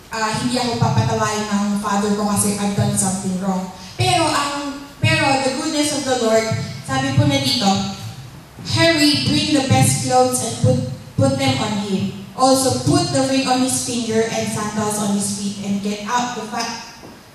hindi ako papatawain ng father ko kasi I've done something wrong. Pero the goodness of the Lord, sabi po na dito, hurry, bring the best clothes and put them on him. Also, put the ring on his finger and sandals on his feet, and get out the fat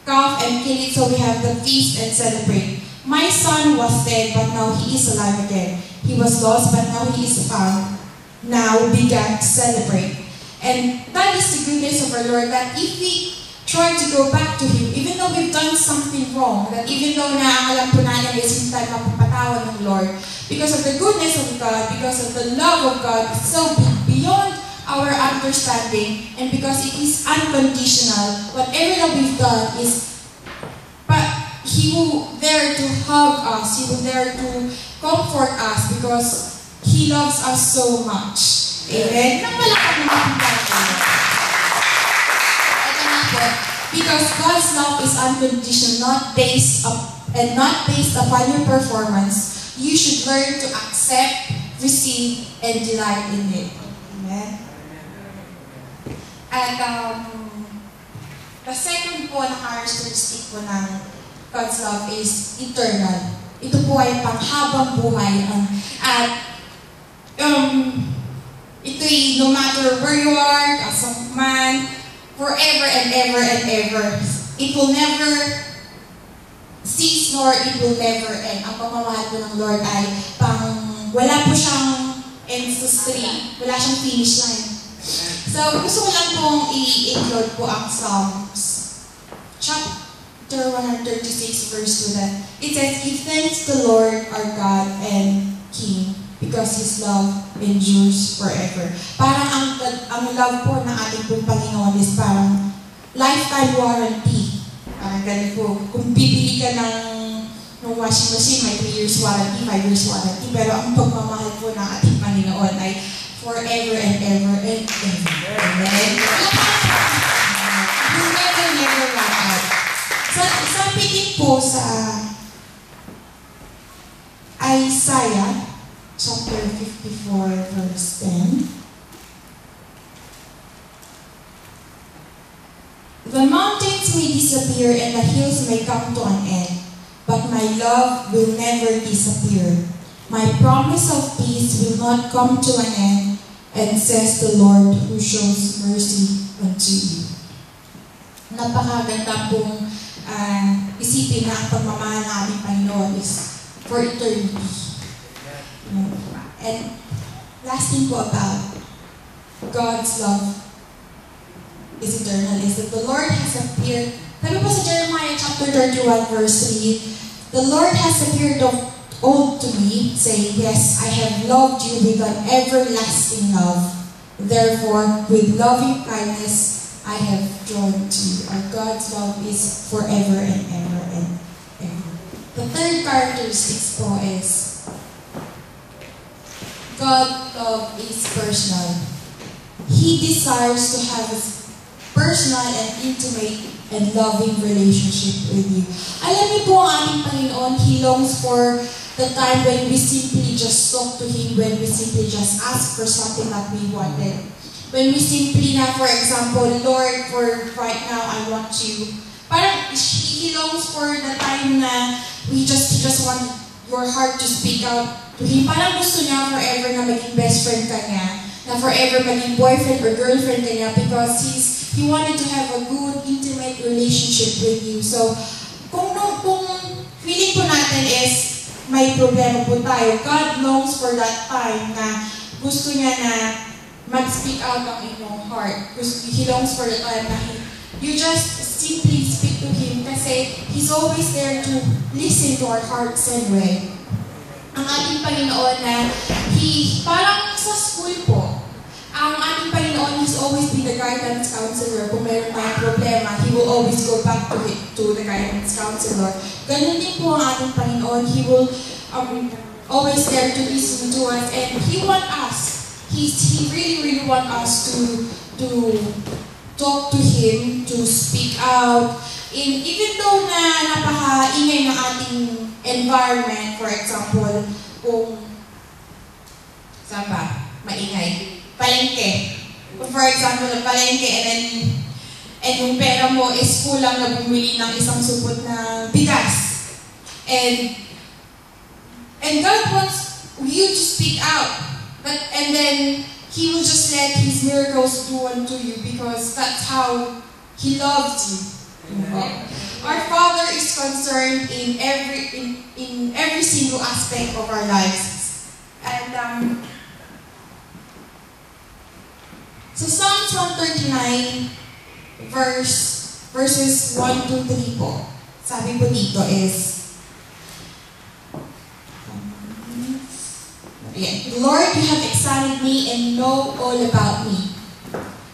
calf and kill it, so we have the feast and celebrate. My son was dead, but now he is alive again. He was lost, but now he is found. Now we began to celebrate. And that is the goodness of our Lord, that if we try to go back to Him, even though we've done something wrong, that even though alam po natin is tayo mapapatawad ng Lord, because of the goodness of God, because of the love of God, it's so beyond our understanding, and because it is unconditional, whatever that we've done is, but He will there to hug us, He will there to comfort us, because He loves us so much. Amen? Nang malakad na because God's love is unconditional, not based upon your performance. You should learn to accept, receive, and delight in it. Amen? And the second po na characteristic po ng God's love is eternal. Ito po ay panghabang buhay. At ito'y no matter where you are, as a man, forever and ever and ever. It will never cease nor it will never end. Ang pagmamahal po ng Lord ay wala po siyang end to stream. Wala siyang finish line. So, gusto ko lang pong i-include po ang Psalms. Chapter 136 verse 2 that it says, give thanks to the Lord our God and King, because His love endures forever. Parang ang love po ng ating pong Panginoon is parang lifetime warranty. Parang ganun po. Kung bibili ka ng washing machine, may 3 years warranty, 5 years warranty. Pero ang pagmamahal po ng ating Panginoon ay forever and ever and ever. Amen? You never run out. Sabi din po sa Isaiah chapter 54, verse 10. The mountains may disappear and the hills may come to an end, but my love will never disappear. My promise of peace will not come to an end, and says the Lord who shows mercy unto you. Napakaganda pong isipin na ang pagmamahal ng aming Panginoon is for eternity. And last thing po about God's love is eternal is that the Lord has appeared. Sabi po sa Jeremiah chapter 31 verse 3, the Lord has appeared of old to me, saying, yes, I have loved you with an everlasting love. Therefore, with loving kindness, I have drawn to you. Our God's love is forever and ever and ever. The third characteristic po is God's love is personal. He desires to have a personal and intimate and loving relationship with you. Alam niyo po ang ating Panginoon, He longs for the time when we simply just talk to Him, when we simply just ask for something that we wanted. When we simply for example, Lord, for right now, I want you. Parang He longs for the time na He just want your heart to speak out to Him. Parang gusto niya forever na maging best friend ka niya, na forever maging boyfriend or girlfriend ka niya, because He wanted to have a good, intimate relationship with you. So, kung feeling po natin is may problema po tayo, God longs for that time na gusto niya na mag-speak out ang inyong heart. He longs for the time na you just simply speak to Him kasi He's always there to listen to our hearts anyway. Ang ating Panginoon na parang sa school po, ang ating Panginoon has always been the guidance counselor. Kung meron tayong problema, He will always go back to the guidance counselor. Ganun din po ang ating Panginoon. He will always there to listen to us, and He want us. He really want us to talk to Him, to speak out. Even though na napaka-ingay ng ating environment, for example, kung saan ba? Maingay. Palengke. For example, palengke, and pera mo is kulang na bumili ng isang supot na bigas. And God wants you to speak out. And then He will just let His miracles do unto you because that's how He loved you. Our Father is concerned in every single aspect of our lives. And so Psalms 139 verses 1 to 3 po. Sabi po dito is, Lord, you have examined me and know all about me.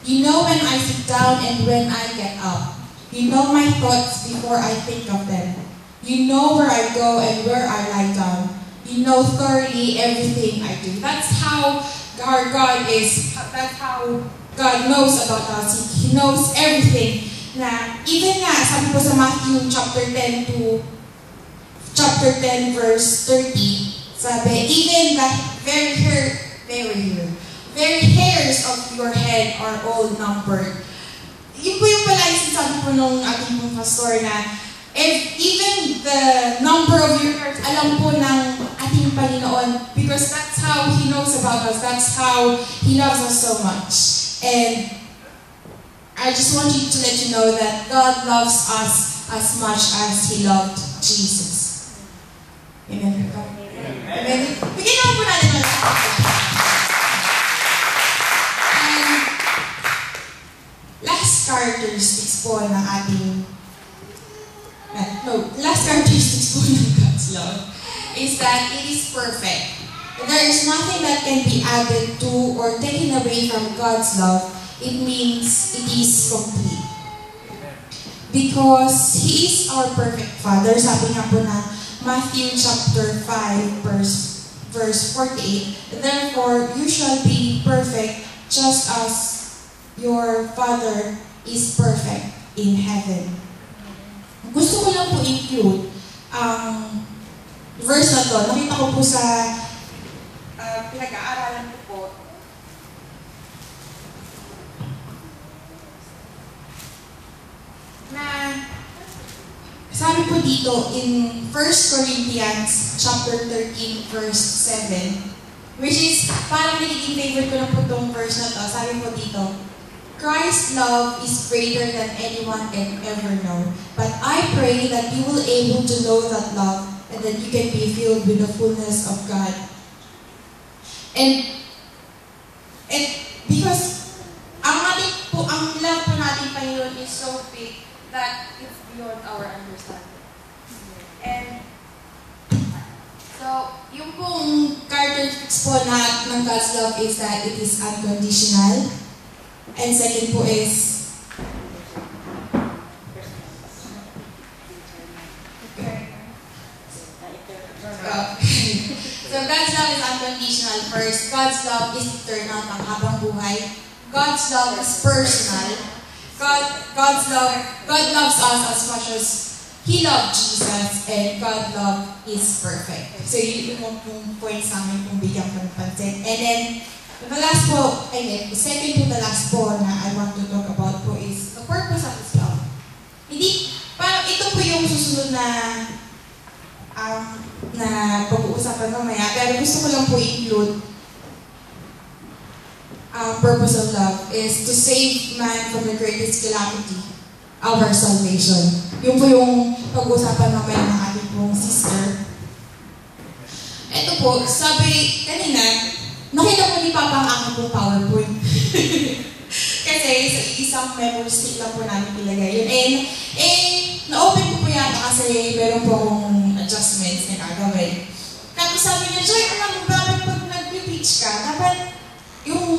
You know when I sit down and when I get up. You know my thoughts before I think of them. You know where I go and where I lie down. You know thoroughly everything I do. That's how our God is. That's how God knows about us. He knows everything. Na even nga, sabi po sa Matthew chapter 10 verse 30, sabi, even the very hairs of your head are all numbered. Yun po yung pala yung sabi po nung ating pong pastor na even the number of your hairs, alam po ng ating Panginoon because that's how He knows about us. That's how He loves us so much. And I just want you to let you know that God loves us as much as He loved Jesus. Amen. Amen. Bigyan naman po natin ng last characteristics po ng ating last characteristics po ng God's love is that it is perfect. There is nothing that can be added to or taken away from God's love. It means it is complete. Because He is our perfect Father. Sabi nga po na Matthew chapter 5 verse 48, therefore you shall be perfect just as your Father is perfect in heaven. Gusto ko lang po include ang verse na to. Nakita ko po sa pinag-aaralan ko po. Na sabi po dito in 1 Corinthians chapter 13 verse 7, which is parang nagiging favorite ko lang po itong verse na to. Sabi po dito, Christ's love is greater than anyone can ever know. But I pray that you will able to know that love and that you can be filled with the fullness of God. And because ang love po natin Panginoon is so big that it's beyond our understanding. And so, yung pong characteristics po ng God's love is that it is unconditional. And second po is so God's love is unconditional. First, God's love is eternal, panghabang buhay. God's love is personal. God loves us as much as He loved Jesus, and God's love is perfect. So yun yung point sa amin kung bigyan ko ng pansin. And then the last po, the second to the last po na I want to talk about po is the purpose of His love. Parang ito po yung susunod na pag-uusapan mamaya, pero gusto ko lang po include purpose of love is to save man from the greatest calamity, our salvation. Yun po yung pag-uusapan mamaya ng ating pong sister. Ito po, sabi kanina, nakita po ni Papa ang aking pong PowerPoint. Kasi sa isang memory stick lang po namin ilagay yun. And na-open ko po yata kasi meron po akong adjustments na gagawin. Tapos sabi niya, Joy, alam mo, bakit pag nag-preach ka, dapat yung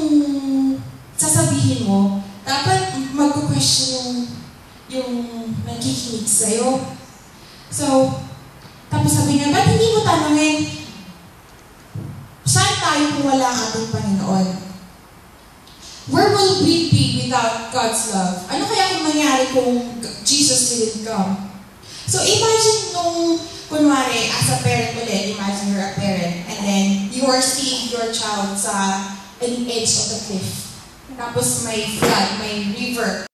sasabihin mo, dapat mag-question yung nagkikinig sa'yo. So, tapos sabi niya, ba't hindi mo tanongin, saan tayo kung wala ang ating Panginoon? Where will we be without God's love? Ano kaya kung mangyari kung Jesus didn't come? So imagine nung, kunwari, as a parent ulit, imagine you're a parent, and then you are seeing your child sa an edge of the cliff. Tapos may flood, may river.